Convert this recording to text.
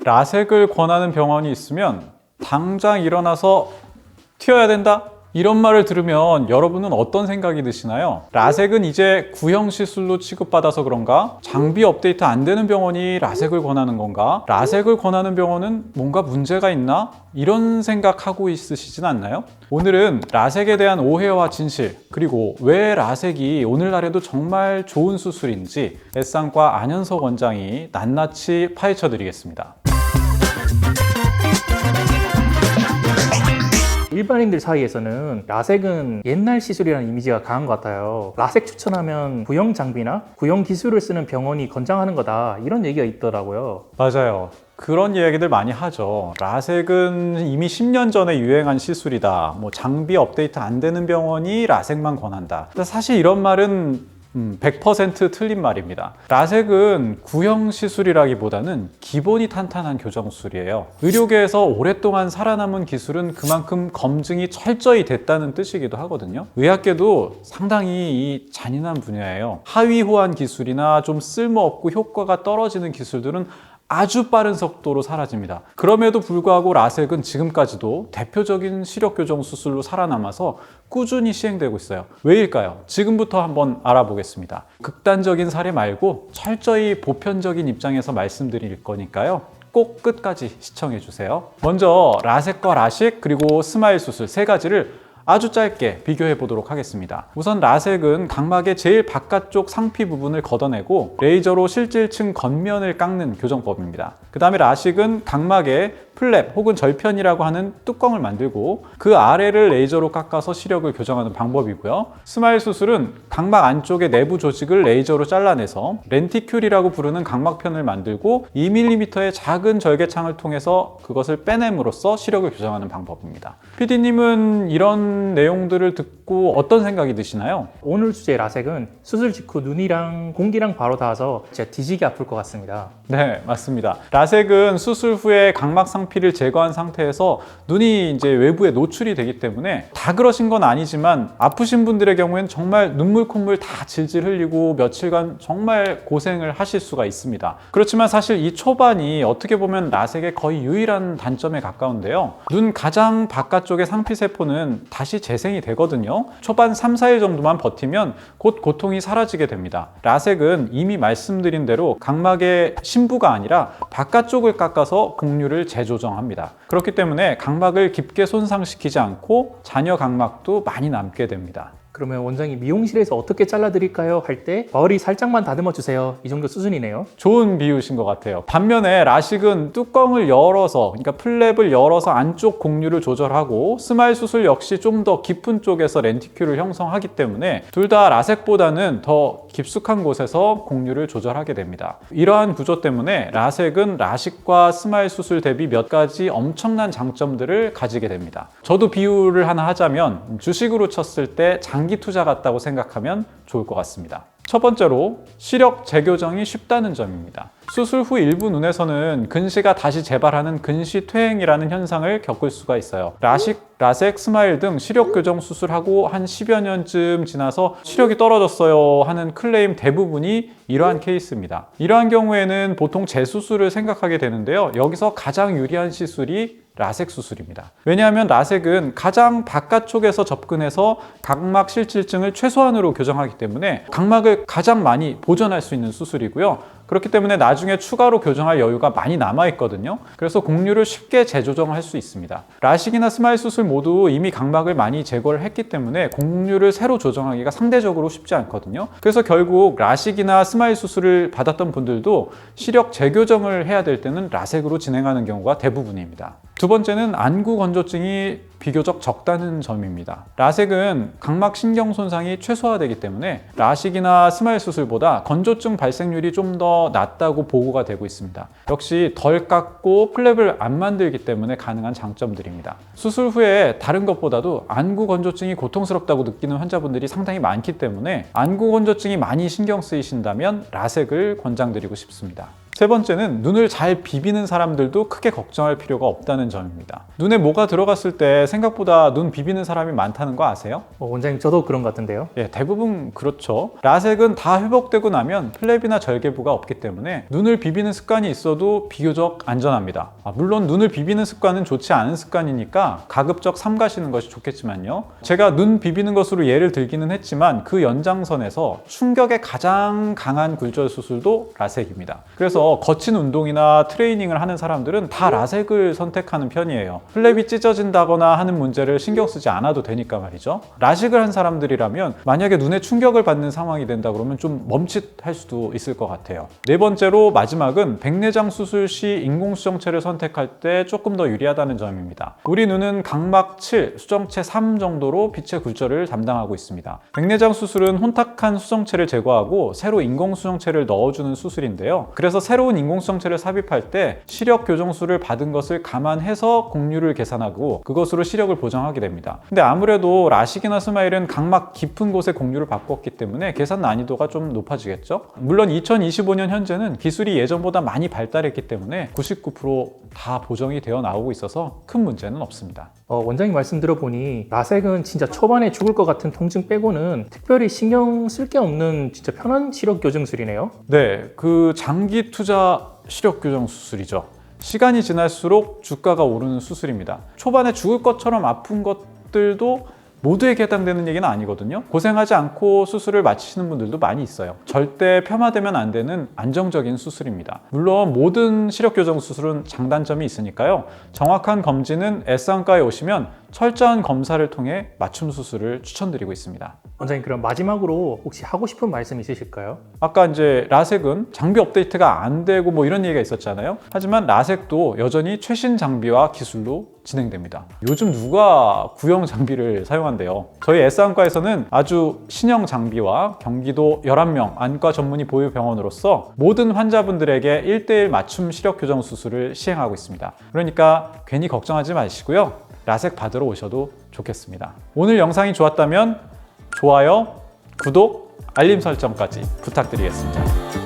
라섹을 권하는 병원이 있으면 당장 일어나서 튀어야 된다? 이런 말을 들으면 여러분은 어떤 생각이 드시나요? 라섹은 이제 구형 시술로 취급받아서 그런가? 장비 업데이트 안 되는 병원이 라섹을 권하는 건가? 라섹을 권하는 병원은 뭔가 문제가 있나? 이런 생각하고 있으시진 않나요? 오늘은 라섹에 대한 오해와 진실, 그리고 왜 라섹이 오늘날에도 정말 좋은 수술인지 애쌍과 안현석 원장이 낱낱이 파헤쳐 드리겠습니다. 일반인들 사이에서는 라섹은 옛날 시술이라는 이미지가 강한 것 같아요. 라섹 추천하면 구형 장비나 구형 기술을 쓰는 병원이 권장하는 거다, 이런 얘기가 있더라고요. 맞아요. 그런 이야기들 많이 하죠. 라섹은 이미 10년 전에 유행한 시술이다. 장비 업데이트 안 되는 병원이 라섹만 권한다. 근데 사실 이런 말은 100% 틀린 말입니다. 라섹은 구형 시술이라기보다는 기본이 탄탄한 교정술이에요. 의료계에서 오랫동안 살아남은 기술은 그만큼 검증이 철저히 됐다는 뜻이기도 하거든요. 의학계도 상당히 이 잔인한 분야예요. 하위 호환 기술이나 좀 쓸모없고 효과가 떨어지는 기술들은 아주 빠른 속도로 사라집니다. 그럼에도 불구하고 라섹은 지금까지도 대표적인 시력 교정 수술로 살아남아서 꾸준히 시행되고 있어요. 왜일까요? 지금부터 한번 알아보겠습니다. 극단적인 사례 말고 철저히 보편적인 입장에서 말씀드릴 거니까요. 꼭 끝까지 시청해 주세요. 먼저 라섹과 라식 그리고 스마일 수술 세 가지를 아주 짧게 비교해 보도록 하겠습니다. 우선 라섹은 각막의 제일 바깥쪽 상피 부분을 걷어내고 레이저로 실질층 겉면을 깎는 교정법입니다. 그 다음에 라식은 각막에 플랩 혹은 절편이라고 하는 뚜껑을 만들고 그 아래를 레이저로 깎아서 시력을 교정하는 방법이고요. 스마일 수술은 각막 안쪽의 내부 조직을 레이저로 잘라내서 렌티큘이라고 부르는 각막편을 만들고 2mm의 작은 절개창을 통해서 그것을 빼냄으로써 시력을 교정하는 방법입니다. PD님은 이런 내용들을 듣고 어떤 생각이 드시나요? 오늘 주제 라섹은 수술 직후 눈이랑 공기랑 바로 닿아서 진짜 뒤지게 아플 것 같습니다. 네, 맞습니다. 라섹은 수술 후에 각막 상피를 제거한 상태에서 눈이 이제 외부에 노출이 되기 때문에 다 그러신 건 아니지만 아프신 분들의 경우에는 정말 눈물 콧물 다 질질 흘리고 며칠간 정말 고생을 하실 수가 있습니다. 그렇지만 사실 이 초반이 어떻게 보면 라섹의 거의 유일한 단점에 가까운데요. 눈 가장 바깥쪽의 상피 세포는 다시 재생이 되거든요. 초반 3, 4일 정도만 버티면 곧 고통이 사라지게 됩니다. 라섹은 이미 말씀드린 대로 각막의 심부가 아니라 바깥쪽을 깎아서 곡류를 재조정합니다. 그렇기 때문에 각막을 깊게 손상시키지 않고 잔여 각막도 많이 남게 됩니다. 그러면 원장이 미용실에서 어떻게 잘라드릴까요? 할 때 머리 살짝만 다듬어 주세요, 이 정도 수준이네요. 좋은 비유신 것 같아요. 반면에 라식은 뚜껑을 열어서, 그러니까 플랩을 열어서 안쪽 곡류를 조절하고 스마일 수술 역시 좀 더 깊은 쪽에서 렌티큘을 형성하기 때문에 둘 다 라섹보다는 더 깊숙한 곳에서 곡류를 조절하게 됩니다. 이러한 구조 때문에 라섹은 라식과 스마일 수술 대비 몇 가지 엄청난 장점들을 가지게 됩니다. 저도 비유를 하나 하자면 주식으로 쳤을 때 장기 투자 같다고 생각하면 좋을 것 같습니다. 첫 번째로 시력 재교정이 쉽다는 점입니다. 수술 후 일부 눈에서는 근시가 다시 재발하는 근시퇴행이라는 현상을 겪을 수가 있어요. 라식, 라섹, 스마일 등 시력 교정 수술하고 한 10여 년쯤 지나서 시력이 떨어졌어요 하는 클레임 대부분이 이러한 케이스입니다. 이러한 경우에는 보통 재수술을 생각하게 되는데요. 여기서 가장 유리한 시술이 라섹 수술입니다. 왜냐하면 라섹은 가장 바깥쪽에서 접근해서 각막 실질증을 최소한으로 교정하기 때문에 각막을 가장 많이 보존할 수 있는 수술이고요. 그렇기 때문에 나중에 추가로 교정할 여유가 많이 남아있거든요. 그래서 곡류를 쉽게 재조정할 수 있습니다. 라식이나 스마일 수술 모두 이미 각막을 많이 제거를 했기 때문에 곡류를 새로 조정하기가 상대적으로 쉽지 않거든요. 그래서 결국 라식이나 스마일 수술을 받았던 분들도 시력 재교정을 해야 될 때는 라섹으로 진행하는 경우가 대부분입니다. 두 번째는 안구 건조증이 비교적 적다는 점입니다. 라섹은 각막 신경 손상이 최소화되기 때문에 라식이나 스마일 수술보다 건조증 발생률이 좀 더 낮다고 보고가 되고 있습니다. 역시 덜 깎고 플랩을 안 만들기 때문에 가능한 장점들입니다. 수술 후에 다른 것보다도 안구 건조증이 고통스럽다고 느끼는 환자분들이 상당히 많기 때문에 안구 건조증이 많이 신경 쓰이신다면 라섹을 권장드리고 싶습니다. 세 번째는 눈을 잘 비비는 사람들도 크게 걱정할 필요가 없다는 점입니다. 눈에 뭐가 들어갔을 때 생각보다 눈 비비는 사람이 많다는 거 아세요? 원장님 저도 그런 것 같은데요. 예, 대부분 그렇죠. 라섹은 다 회복되고 나면 플랩이나 절개부가 없기 때문에 눈을 비비는 습관이 있어도 비교적 안전합니다. 물론 눈을 비비는 습관은 좋지 않은 습관이니까 가급적 삼가시는 것이 좋겠지만요. 제가 눈 비비는 것으로 예를 들기는 했지만 그 연장선에서 충격에 가장 강한 굴절 수술도 라섹입니다. 그래서 거친 운동이나 트레이닝을 하는 사람들은 다 라섹을 선택하는 편이에요. 플랩이 찢어진다거나 하는 문제를 신경 쓰지 않아도 되니까 말이죠. 라식을 한 사람들이라면 만약에 눈에 충격을 받는 상황이 된다 그러면 좀 멈칫할 수도 있을 것 같아요. 네 번째로 마지막은 백내장 수술 시 인공수정체를 선택할 때 조금 더 유리하다는 점입니다. 우리 눈은 각막 7, 수정체 3 정도로 빛의 굴절을 담당하고 있습니다. 백내장 수술은 혼탁한 수정체를 제거하고 새로 인공수정체를 넣어주는 수술인데요. 그래서 새로운 인공수정체를 삽입할 때 시력 교정술을 받은 것을 감안해서 곡률을 계산하고 그것으로 시력을 보정하게 됩니다. 근데 아무래도 라식이나 스마일은 각막 깊은 곳에 곡률을 바꿨기 때문에 계산 난이도가 좀 높아지겠죠. 물론 2025년 현재는 기술이 예전보다 많이 발달했기 때문에 99%다 보정이 되어 나오고 있어서 큰 문제는 없습니다. 원장님 말씀 들어보니 라섹은 진짜 초반에 죽을 것 같은 통증 빼고는 특별히 신경 쓸 게 없는 진짜 편한 시력 교정술이네요. 네, 그 장기 투자 시력 교정 수술이죠. 시간이 지날수록 주가가 오르는 수술입니다. 초반에 죽을 것처럼 아픈 것들도 모두에게 해당되는 얘기는 아니거든요. 고생하지 않고 수술을 마치시는 분들도 많이 있어요. 절대 폄하되면 안 되는 안정적인 수술입니다. 물론 모든 시력 교정 수술은 장단점이 있으니까요. 정확한 검진은 S안과에 오시면 철저한 검사를 통해 맞춤 수술을 추천드리고 있습니다. 원장님 그럼 마지막으로 혹시 하고 싶은 말씀 있으실까요? 아까 이제 라섹은 장비 업데이트가 안 되고 뭐 이런 얘기가 있었잖아요. 하지만 라섹도 여전히 최신 장비와 기술로 진행됩니다. 요즘 누가 구형 장비를 사용한대요. 저희 S안과에서는 아주 신형 장비와 경기도 11명 안과 전문의 보유 병원으로서 모든 환자분들에게 1:1 맞춤 시력 교정 수술을 시행하고 있습니다. 그러니까 괜히 걱정하지 마시고요. 라섹 받으러 오셔도 좋겠습니다. 오늘 영상이 좋았다면 좋아요, 구독, 알림 설정까지 부탁드리겠습니다.